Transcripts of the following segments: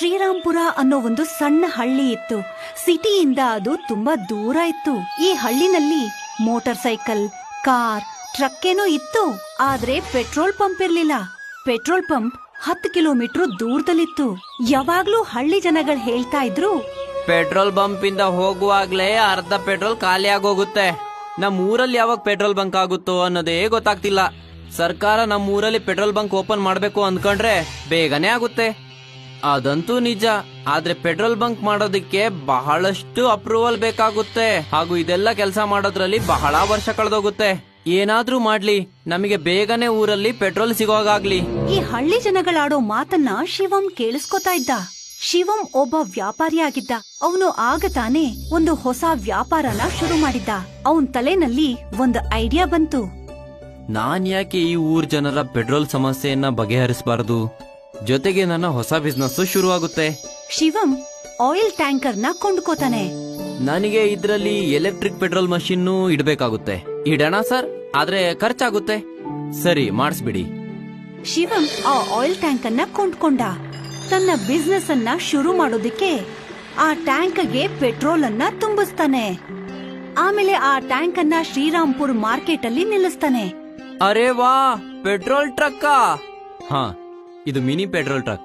ಶ್ರೀರಾಂಪುರ ಅನ್ನೋ ಒಂದು ಸಣ್ಣ ಹಳ್ಳಿ ಇತ್ತು. ಸಿಟಿಯಿಂದ ಅದು ತುಂಬಾ ದೂರ ಇತ್ತು. ಈ ಹಳ್ಳಿನಲ್ಲಿ ಮೋಟಾರ್ ಸೈಕಲ್, ಕಾರ್, ಟ್ರಕ್ ಏನೋ ಇತ್ತು. ಆದ್ರೆ ಪೆಟ್ರೋಲ್ ಪಂಪ್ ಇರ್ಲಿಲ್ಲ. ಪೆಟ್ರೋಲ್ ಪಂಪ್ 10 ಕಿಲೋಮೀಟರ್ ದೂರದಲ್ಲಿತ್ತು. ಯಾವಾಗ್ಲೂ ಹಳ್ಳಿ ಜನಗಳು ಹೇಳ್ತಾ ಇದ್ರು, ಪೆಟ್ರೋಲ್ ಬಂಪ್ ಇಂದ ಹೋಗುವಾಗ್ಲೇ ಅರ್ಧ ಪೆಟ್ರೋಲ್ ಖಾಲಿ ಆಗೋಗುತ್ತೆ. ನಮ್ಮ ಊರಲ್ಲಿ ಯಾವಾಗ ಪೆಟ್ರೋಲ್ ಬಂಕ್ ಆಗುತ್ತೋ ಅನ್ನೋದೇ ಗೊತ್ತಾಗ್ತಿಲ್ಲ. ಸರ್ಕಾರ ನಮ್ಮ ಊರಲ್ಲಿ ಪೆಟ್ರೋಲ್ ಬಂಕ್ ಓಪನ್ ಮಾಡ್ಬೇಕು ಅಂದ್ಕೊಂಡ್ರೆ ಬೇಗನೆ ಆಗುತ್ತೆ. ಅದಂತೂ ನಿಜ. ಆದ್ರೆ ಪೆಟ್ರೋಲ್ ಬಂಕ್ ಮಾಡೋದಕ್ಕೆ ಬಹಳಷ್ಟು ಅಪ್ರೂವಲ್ ಬೇಕಾಗುತ್ತೆ. ಹಾಗೂ ಇದೆಲ್ಲ ಕೆಲಸ ಮಾಡೋದ್ರಲ್ಲಿ ಬಹಳ ವರ್ಷ ಕಳೆದೋಗುತ್ತೆ. ಏನಾದ್ರೂ ಮಾಡ್ಲಿ, ನಮಗೆ ಬೇಗನೆ ಊರಲ್ಲಿ ಪೆಟ್ರೋಲ್ ಸಿಗೋಗಾಗ್ಲಿ. ಈ ಹಳ್ಳಿ ಜನಗಳಾಡೋ ಮಾತನ್ನ ಶಿವಂ ಕೇಳಿಸ್ಕೊತಾ ಇದ್ದ. ಶಿವಂ ಒಬ್ಬ ವ್ಯಾಪಾರಿಯಾಗಿದ್ದ. ಅವನು ಆಗ ತಾನೇ ಒಂದು ಹೊಸ ವ್ಯಾಪಾರನ ಶುರು ಮಾಡಿದ್ದ. ಅವನ್ ತಲೆನಲ್ಲಿ ಒಂದು ಐಡಿಯಾ ಬಂತು. ನಾನ್ ಯಾಕೆ ಈ ಊರ್ ಜನರ ಪೆಟ್ರೋಲ್ ಸಮಸ್ಯೆಯನ್ನ ಬಗೆಹರಿಸಬಾರದು? ಜೊತೆಗೆ ನನ್ನ ಹೊಸ ಬಿಸ್ನೆಸ್ ಶುರುವಾಗುತ್ತೆ. ಶಿವಂ ಆಯಿಲ್ ಟ್ಯಾಂಕರ್ ನ ಕೊಂಡ್ಕೋತಾನೆ. ನನಗೆ ಇದ್ರಲ್ಲಿ ಎಲೆಕ್ಟ್ರಿಕ್ ಪೆಟ್ರೋಲ್ ಮಷೀನ್ ಇಡಬೇಕಾಗುತ್ತೆ. ಇಡೋಣ ಸರ್, ಆದ್ರೆ ಖರ್ಚಾಗುತ್ತೆ. ಸರಿ, ಮಾಡಿಸ್ಬಿಡಿ. ಶಿವಂ ಆ ಆಯಿಲ್ ಟ್ಯಾಂಕ್ ಅನ್ನ ಕೊಂಡ್ಕೊಂಡ. ತನ್ನ ಬಿಸ್ನೆಸ್ ಅನ್ನ ಶುರು ಮಾಡೋದಿಕ್ಕೆ ಆ ಟ್ಯಾಂಕ್ಗೆ ಪೆಟ್ರೋಲ್ ಅನ್ನ ತುಂಬಿಸ್ತಾನೆ. ಆಮೇಲೆ ಆ ಟ್ಯಾಂಕ್ ಅನ್ನ ಶ್ರೀರಾಂಪುರ್ ಮಾರ್ಕೆಟ್ ಅಲ್ಲಿ ನಿಲ್ಲಿಸ್ತಾನೆ. ಅರೆ ವಾ, ಪೆಟ್ರೋಲ್ ಟ್ರಕ್! ಹಾ, ಇದು ಮಿನಿ ಪೆಟ್ರೋಲ್ ಟ್ರಕ್.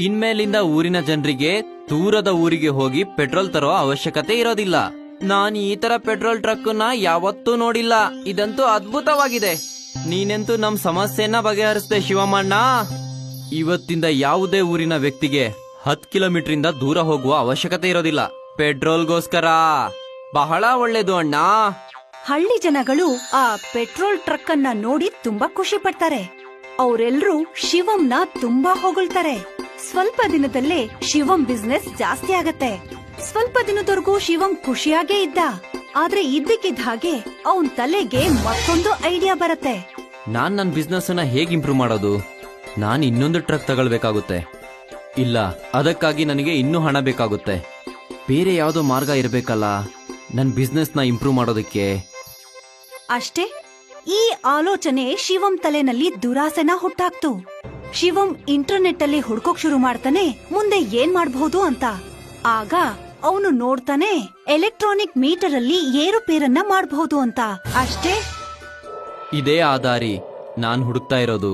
ಇನ್ಮೇಲಿಂದ ಊರಿನ ಜನರಿಗೆ ದೂರದ ಊರಿಗೆ ಹೋಗಿ ಪೆಟ್ರೋಲ್ ತರೋ ಅವಶ್ಯಕತೆ ಇರೋದಿಲ್ಲ. ನಾನು ಈ ತರ ಪೆಟ್ರೋಲ್ ಟ್ರಕ್ ನ ಯಾವತ್ತೂ ನೋಡಿಲ್ಲ. ಇದಂತೂ ಅದ್ಭುತವಾಗಿದೆ. ನೀನೆಂತೂ ನಮ್ ಸಮಸ್ಯೆನ ಬಗೆಹರಿಸ್ದೆ ಶಿವಮಣ್ಣ. ಇವತ್ತಿಂದ ಯಾವುದೇ ಊರಿನ ವ್ಯಕ್ತಿಗೆ 10 ಕಿಲೋಮೀಟರ್ ಇಂದ ದೂರ ಹೋಗುವ ಅವಶ್ಯಕತೆ ಇರೋದಿಲ್ಲ. ಪೆಟ್ರೋಲ್ಗೋಸ್ಕರ ಬಹಳ ಒಳ್ಳೇದು ಅಣ್ಣ. ಹಳ್ಳಿ ಜನಗಳು ಆ ಪೆಟ್ರೋಲ್ ಟ್ರಕ್ ಅನ್ನ ನೋಡಿ ತುಂಬಾ ಖುಷಿ ಪಡ್ತಾರೆ. ಅವರೆಲ್ಲರೂ ಶಿವಂನ ತುಂಬಾ ಹೊಗಳ್ತಾರೆ. ಸ್ವಲ್ಪ ದಿನದಲ್ಲೇ ಶಿವಂ ಬಿಸ್ನೆಸ್ ಜಾಸ್ತಿ ಆಗತ್ತೆ. ಸ್ವಲ್ಪ ದಿನದವರೆಗೂ ಶಿವಂ ಖುಷಿಯಾಗೇ ಇದ್ದ. ಆದ್ರೆ ಇದ್ದಕ್ಕಿದ್ದ ಹಾಗೆ ಅವನ್ ತಲೆಗೆ ಮತ್ತೊಂದು ಐಡಿಯಾ ಬರತ್ತೆ. ನಾನ್ ನನ್ ಬಿಸ್ನೆಸ್ ನ ಹೇಗ್ ಇಂಪ್ರೂವ್ ಮಾಡೋದು? ನಾನ್ ಇನ್ನೊಂದು ಟ್ರಕ್ ತಗೊಳ್ಬೇಕಾಗುತ್ತೆ. ಇಲ್ಲ, ಅದಕ್ಕಾಗಿ ನನಗೆ ಇನ್ನೂ ಹಣ ಬೇಕಾಗುತ್ತೆ. ಬೇರೆ ಯಾವ್ದೋ ಮಾರ್ಗ ಇರ್ಬೇಕಲ್ಲ ನನ್ ಬಿಸ್ನೆಸ್ ನ ಇಂಪ್ರೂವ್ ಮಾಡೋದಕ್ಕೆ. ಅಷ್ಟೇ, ಈ ಆಲೋಚನೆ ಶಿವಂ ತಲೆನಲ್ಲಿ ದುರಾಸೆನ ಹುಟ್ಟಾಕ್ತು. ಶಿವಂ ಇಂಟರ್ನೆಟ್ ಅಲ್ಲಿ ಹುಡ್ಕೋಕ್ ಶುರು ಮಾಡ್ತಾನೆ ಮುಂದೆ ಏನ್ ಮಾಡಬಹುದು ಅಂತ. ಆಗ ಅವನು ನೋಡ್ತಾನೆ ಎಲೆಕ್ಟ್ರಾನಿಕ್ ಮೀಟರ್ ಅಲ್ಲಿ ಏರುಪೇರನ್ನ ಮಾಡಬಹುದು ಅಂತ. ಅಷ್ಟೇ, ಇದೇ ಆ ದಾರಿ ನಾನ್ ಹುಡುಕ್ತಾ ಇರೋದು.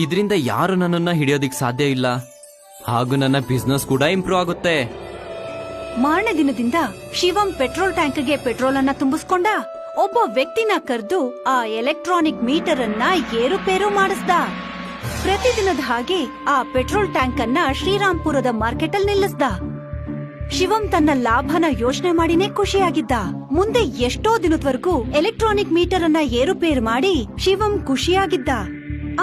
ಇದರಿಂದ ಯಾರು ನನ್ನನ್ನ ಹಿಡಿಯೋದಿಕ್ ಸಾಧ್ಯ ಇಲ್ಲ. ಹಾಗೂ ನನ್ನ ಬಿಸ್ನೆಸ್ ಕೂಡ ಇಂಪ್ರೂವ್ ಆಗುತ್ತೆ. ಮಾರನೇ ದಿನದಿಂದ ಶಿವಂ ಪೆಟ್ರೋಲ್ ಟ್ಯಾಂಕ್ಗೆ ಪೆಟ್ರೋಲ್ ಅನ್ನ ತುಂಬಿಸ್ಕೊಂಡ. ಒಬ್ಬ ವ್ಯಕ್ತಿನ ಕರೆದು ಆ ಎಲೆಕ್ಟ್ರಾನಿಕ್ ಮೀಟರ್ ಅನ್ನ ಏರುಪೇರು ಮಾಡಿಸ್ದ. ಪ್ರತಿದಿನದ ಹಾಗೆ ಆ ಪೆಟ್ರೋಲ್ ಟ್ಯಾಂಕ್ ಅನ್ನ ಶ್ರೀರಾಂಪುರದ ಮಾರ್ಕೆಟ್ ಅಲ್ಲಿ ನಿಲ್ಲಿಸ್ದ. ಶಿವಂ ತನ್ನ ಲಾಭನ ಯೋಚನೆ ಮಾಡಿನೇ ಖುಷಿಯಾಗಿದ್ದ. ಮುಂದೆ ಎಷ್ಟೋ ದಿನದವರೆಗೂ ಎಲೆಕ್ಟ್ರಾನಿಕ್ ಮೀಟರ್ ಅನ್ನ ಏರುಪೇರು ಮಾಡಿ ಶಿವಂ ಖುಷಿಯಾಗಿದ್ದ.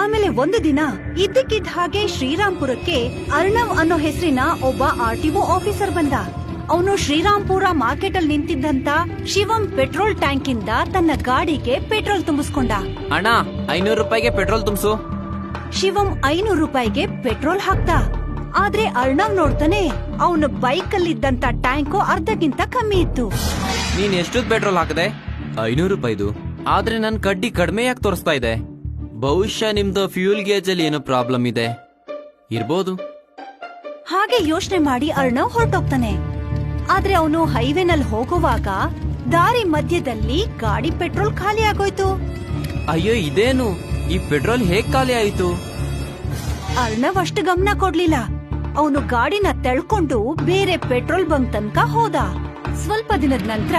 ಆಮೇಲೆ ಒಂದು ದಿನ ಇದ್ದಕ್ಕಿದ್ದ ಹಾಗೆ ಶ್ರೀರಾಂಪುರಕ್ಕೆ ಅರ್ಣವ್ ಅನ್ನೋ ಹೆಸರಿನ ಒಬ್ಬ RTO ಆಫೀಸರ್ ಬಂದ. ಅವನು ಶ್ರೀರಾಂಪುರ ಮಾರ್ಕೆಟ್ ಅಲ್ಲಿ ನಿಂತಿದ್ದಂತ ಶಿವಂ ಪೆಟ್ರೋಲ್ ಟ್ಯಾಂಕ್ ಇಂದ ತನ್ನ ಗಾಡಿಗೆ ಪೆಟ್ರೋಲ್ ತುಂಬಿಸ್ಕೊಂಡ. ಅಣ್ಣ, 500 ರೂಪಾಯಿಗೆ ಪೆಟ್ರೋಲ್ ತುಂಬಿಸು. ಶಿವಂ 500 ರೂಪಾಯಿಗೆ ಪೆಟ್ರೋಲ್ ಹಾಕ್ದ. ಆದ್ರೆ ಅರ್ಣವ್ ನೋಡ್ತಾನೆ ಅವನ ಬೈಕ್ ಅಲ್ಲಿದ್ದಂತ ಟ್ಯಾಂಕು ಅರ್ಧಕ್ಕಿಂತ ಕಮ್ಮಿ ಇತ್ತು. ನೀನ್ ಎಷ್ಟು ಪೆಟ್ರೋಲ್ ಹಾಕದೆ? 500 ರೂಪಾಯಿದು. ಆದ್ರೆ ನನ್ ಕಡ್ಡಿ ಕಡಿಮೆ ಯಾಕೆ ತೋರಿಸ್ತಾ ಇದೆ? ಬಹುಶಃ ನಿಮ್ದು ಫ್ಯೂಲ್ ಗೇಜ್ ಅಲ್ಲಿ ಏನೋ ಪ್ರಾಬ್ಲಮ್ ಇದೆ ಇರ್ಬೋದು. ಹಾಗೆ ಯೋಚನೆ ಮಾಡಿ ಅರ್ಣವ್ ಹೊರಟೋಗ್ತಾನೆ. ಆದ್ರೆ ಅವನು ಹೈವೇನಲ್ಲಿ ಹೋಗುವಾಗ ದಾರಿ ಮಧ್ಯದಲ್ಲಿ ಗಾಡಿ ಪೆಟ್ರೋಲ್ ಖಾಲಿ ಆಗೋಯ್ತು. ಅಯ್ಯೋ, ಇದೇನು ಈ ಪೆಟ್ರೋಲ್ ಹೇಗ್ ಖಾಲಿ ಆಯ್ತು? ಅರ್ಣವ್ ಅಷ್ಟು ಗಮನ ಕೊಡ್ಲಿಲ್ಲ. ಅವನು ಗಾಡಿನ ತೆಳ್ಕೊಂಡು ಬೇರೆ ಪೆಟ್ರೋಲ್ ಬಂಕ್ ತನಕ ಹೋದ. ಸ್ವಲ್ಪ ದಿನದ ನಂತರ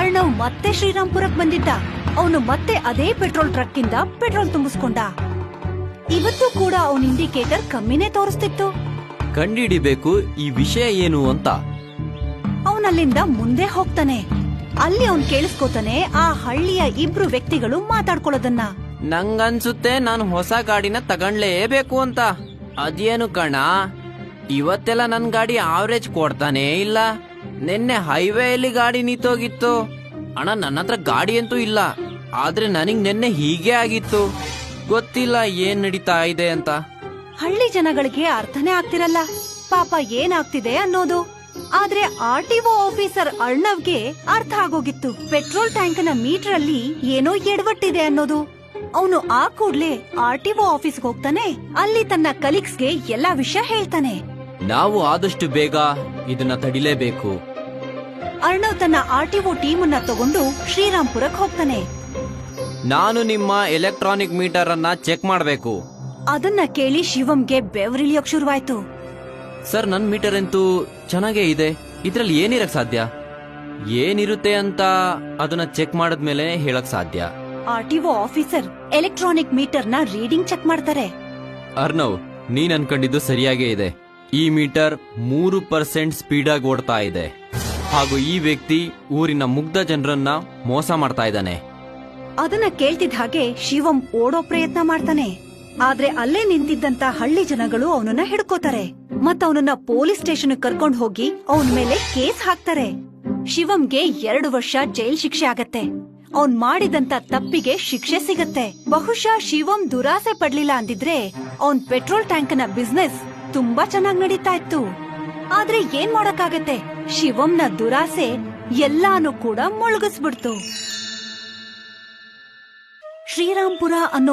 ಅರ್ಣವ್ ಮತ್ತೆ ಶ್ರೀರಾಂಪುರಕ್ ಬಂದಿದ್ದ. ಅವನು ಮತ್ತೆ ಅದೇ ಪೆಟ್ರೋಲ್ ಟ್ರಕ್ ಇಂದ ಪೆಟ್ರೋಲ್ ತುಂಬಿಸ್ಕೊಂಡ. ಇವತ್ತು ಕೂಡ ಅವನ ಇಂಡಿಕೇಟರ್ ಕಮ್ಮಿನೇ ತೋರಿಸ್ತಿತ್ತು. ಕಂಡಿಡಿಬೇಕು ಈ ವಿಷಯ ಏನು ಅಂತ. ಅವನಲ್ಲಿಂದ ಮುಂದೆ ಹೋಗ್ತಾನೆ. ಅಲ್ಲಿ ಅವನ್ ಕೇಳಿಸ್ಕೋತಾನೆ ಆ ಹಳ್ಳಿಯ ಇಬ್ರು ವ್ಯಕ್ತಿಗಳು ಮಾತಾಡ್ಕೊಳ್ಳೋದನ್ನ. ನಂಗನ್ಸುತ್ತೆ ನಾನು ಹೊಸ ಗಾಡಿನ ತಗೊಂಡ್ಲೇಬೇಕು ಅಂತ. ಅದೇನು ಕಣ, ಇವತ್ತೆಲ್ಲ ನನ್ ಗಾಡಿ ಆವರೇಜ್ ಕೊಡ್ತಾನೇ ಇಲ್ಲ. ನಿನ್ನೆ ಹೈವೇಯಲ್ಲಿ ಗಾಡಿ ನಿಂತೋಗಿತ್ತು. ಅಣ್ಣ, ನನ್ನ ಹತ್ರ ಗಾಡಿ ಅಂತೂ ಇಲ್ಲ. ಆದ್ರೆ ನನಗ್ ನಿನ್ನೆ ಹೀಗೆ ಆಗಿತ್ತು. ಗೊತ್ತಿಲ್ಲ ಏನ್ ನಡೀತಾ ಇದೆ ಅಂತ. ಹಳ್ಳಿ ಜನಗಳಿಗೆ ಅರ್ಥನೇ ಆಗ್ತಿರಲ್ಲ ಪಾಪ ಏನಾಗ್ತಿದೆ ಅನ್ನೋದು. ಆದ್ರೆ RTO ಆಫೀಸರ್ ಅರ್ಣವ್ಗೆ ಅರ್ಥ ಆಗೋಗಿತ್ತು. ಪೆಟ್ರೋಲ್ ಟ್ಯಾಂಕ್ನ ಮೀಟರ್ ಅಲ್ಲಿ ಏನೋ ಎಡವಟ್ಟಿದೆ ಅನ್ನೋದು. ಅವನು ಆ ಕೂಡ್ಲೆ RTO ಆಫೀಸ್ಗೆ ಹೋಗ್ತಾನೆ. ಅಲ್ಲಿ ತನ್ನ ಕಲೀಗ್ಸ್ಗೆ ಎಲ್ಲಾ ವಿಷಯ ಹೇಳ್ತಾನೆ. ನಾವು ಆದಷ್ಟು ಬೇಗ ಇದನ್ನ ತಡಿಲೇಬೇಕು. ಅರ್ಣವ್ ತನ್ನ ಆರ್ಟಿಒ ಟೀಮ್ ಅನ್ನ ತಗೊಂಡು ಶ್ರೀರಾಮ್ಪುರಕ್ ಹೋಗ್ತಾನೆ. ನಾನು ನಿಮ್ಮ ಎಲೆಕ್ಟ್ರಾನಿಕ್ ಮೀಟರ್ ಅನ್ನ ಚೆಕ್ ಮಾಡಬೇಕು. ಅದನ್ನ ಕೇಳಿ ಶಿವಂಗೆ ಬೆವರಿಳಿಯೋಕ್ ಶುರುವಾಯ್ತು. ಸರ್, ನನ್ ಮೀಟರ್ ಅಂತೂ ಚೆನ್ನಾಗೇ ಇದೆ. ಇದ್ರಲ್ಲಿ ಏನಿರಕ್ ಸಾಧ್ಯ? ಏನಿರುತ್ತೆ ಅಂತ ಅದನ್ನ ಚೆಕ್ ಮಾಡಿದ್ಮೇಲೆ ಹೇಳಕ್ ಸಾಧ್ಯ. ಆರ್ಟಿಒ ಆಫೀಸರ್ ಎಲೆಕ್ಟ್ರಾನಿಕ್ ಮೀಟರ್ ನ ರೀಡಿಂಗ್ ಚೆಕ್ ಮಾಡ್ತಾರೆ. ಅರ್ಣವ್, ನೀನ್ ಅನ್ಕೊಂಡಿದ್ದು ಸರಿಯಾಗೇ ಇದೆ. ಈ ಮೀಟರ್ 3% ಸ್ಪೀಡಾಗಿ ಓಡ್ತಾ ಇದೆ. ಹಾಗೂ ಈ ವ್ಯಕ್ತಿ ಊರಿನ ಮುಗ್ಧ ಜನರನ್ನ ಮೋಸ ಮಾಡ್ತಾ ಇದ್ದಾನೆ. ಅದನ್ನ ಕೇಳ್ತಿದ್ದ ಹಾಗೆ ಶಿವಂ ಓಡೋ ಪ್ರಯತ್ನ ಮಾಡ್ತಾನೆ. ಆದ್ರೆ ಅಲ್ಲೇ ನಿಂತಿದ್ದಂತ ಹಳ್ಳಿ ಜನಗಳು ಅವನನ್ನ ಹಿಡ್ಕೋತಾರೆ ಮತ್ತ ಅವನನ್ನ ಪೊಲೀಸ್ ಸ್ಟೇಷನ್ ಕರ್ಕೊಂಡ್ ಹೋಗಿ ಅವನ ಮೇಲೆ ಕೇಸ್ ಹಾಕ್ತಾರೆ. ಶಿವಂಗೆ 2 ವರ್ಷ ಜೈಲ್ ಶಿಕ್ಷೆ ಆಗತ್ತೆ. ಅವನ್ ಮಾಡಿದಂತ ತಪ್ಪಿಗೆ ಶಿಕ್ಷೆ ಸಿಗತ್ತೆ. ಬಹುಶಃ ಶಿವಂ ದುರಾಸೆ ಪಡ್ಲಿಲ್ಲ ಅಂದಿದ್ರೆ ಅವನ್ ಪೆಟ್ರೋಲ್ ಟ್ಯಾಂಕ್ ನ ಬಿಸ್ನೆಸ್ ತುಂಬಾ ಚೆನ್ನಾಗ್ ನಡೀತಾ ಇತ್ತು. ಆದ್ರೆ ಏನ್ ಮಾಡಕ್ಕಾಗತ್ತೆ, ಶಿವಂನ ದುರಾಸೆ ಎಲ್ಲಾನು ಕೂಡ ಮುಳುಗಿಸ್ಬಿಡ್ತು. ಶ್ರೀರಾಮ್ಪುರ ಅನ್ನೋ